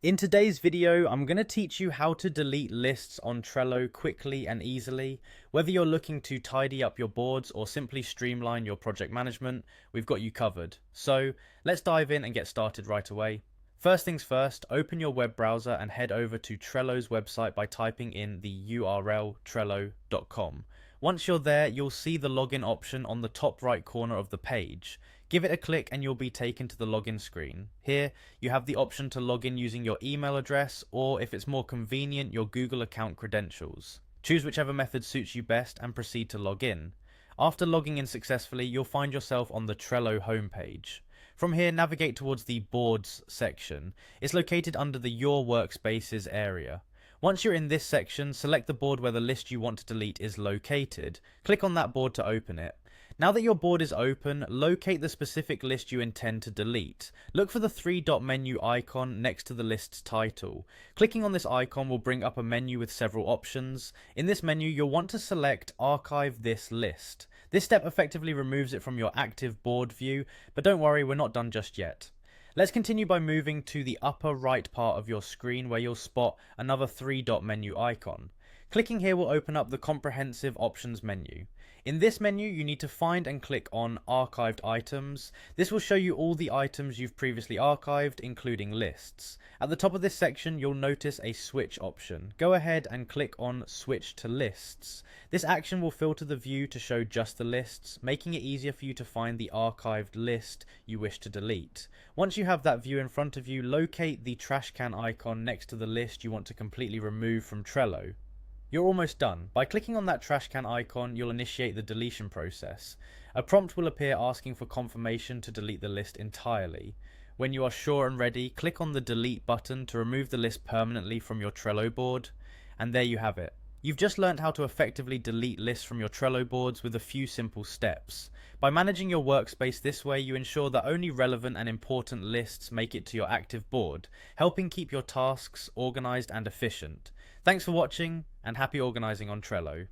In today's video, I'm going to teach you how to delete lists on Trello quickly and easily. Whether you're looking to tidy up your boards or simply streamline your project management, we've got you covered. So let's dive in and get started right away. First things first, open your web browser and head over to Trello's website by typing in the URL trello.com. Once you're there, you'll see the login option on the top right corner of the page. Give it a click and you'll be taken to the login screen. Here, you have the option to log in using your email address or, if it's more convenient, your Google account credentials. Choose whichever method suits you best and proceed to log in. After logging in successfully, you'll find yourself on the Trello homepage. From here, navigate towards the Boards section. It's located under the Your Workspaces area. Once you're in this section, select the board where the list you want to delete is located. Click on that board to open it. Now that your board is open, locate the specific list you intend to delete. Look for the three-dot menu icon next to the list's title. Clicking on this icon will bring up a menu with several options. In this menu, you'll want to select Archive this list. This step effectively removes it from your active board view, but don't worry, we're not done just yet. Let's continue by moving to the upper right part of your screen where you'll spot another three-dot menu icon. Clicking here will open up the comprehensive options menu. In this menu, you need to find and click on Archived Items. This will show you all the items you've previously archived, including lists. At the top of this section, you'll notice a switch option. Go ahead and click on Switch to Lists. This action will filter the view to show just the lists, making it easier for you to find the archived list you wish to delete. Once you have that view in front of you, locate the trash can icon next to the list you want to completely remove from Trello. You're almost done. By clicking on that trash can icon, you'll initiate the deletion process. A prompt will appear asking for confirmation to delete the list entirely. When you are sure and ready, click on the delete button to remove the list permanently from your Trello board. And there you have it. You've just learned how to effectively delete lists from your Trello boards with a few simple steps. By managing your workspace this way, you ensure that only relevant and important lists make it to your active board, helping keep your tasks organized and efficient. Thanks for watching, and happy organizing on Trello.